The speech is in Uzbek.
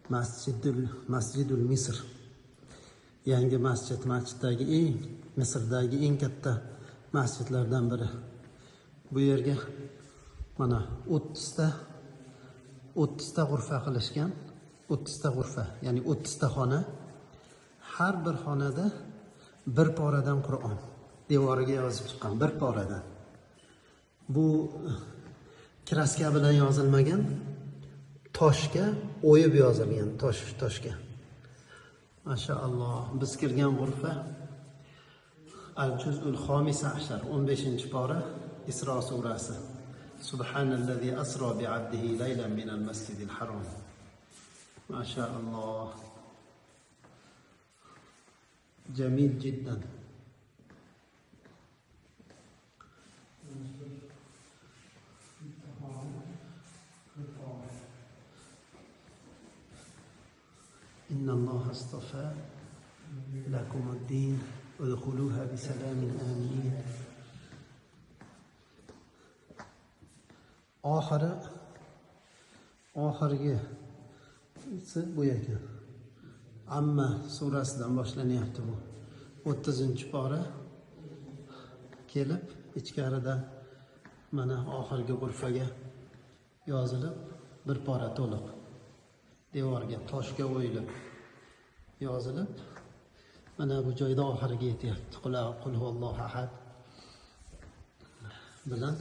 Masjidul Misr. Yangi Misrdagi eng katta masjidlardan biri. Bu yerga mana 30 ta g'urfa qilishgan. 30 ta g'urfa, ya'ni 30 ta xona. Har bir xonada bir poradan Qur'on devoriga yozib chiqqan, bir poradan. Bu kraska bilan yozilmagan, toshga o'yib yozilgan, toshga. Mashaalloh, biz kirgan g'urfa Al-Juz'ul Xomisa ashar, 15-pora, Isro surasi. Subhanallazi asro bi'abdihi laylan minal masjidil harom. Mashaalloh. Jamil jiddan. إن الله اصطفى لكم الدين ادخلوها بسلام آمنين. oxirgi bu ekan. Amma surasidan boshlanyapti bu. 30-pora kelib, ichkarida mana oxirgi g'urfaga yozilib, bir pora to'liq devorga toshga o'yilib yozilib, mana bu joyda oxiriga yetyapti. Qul huvallohu ahad bilan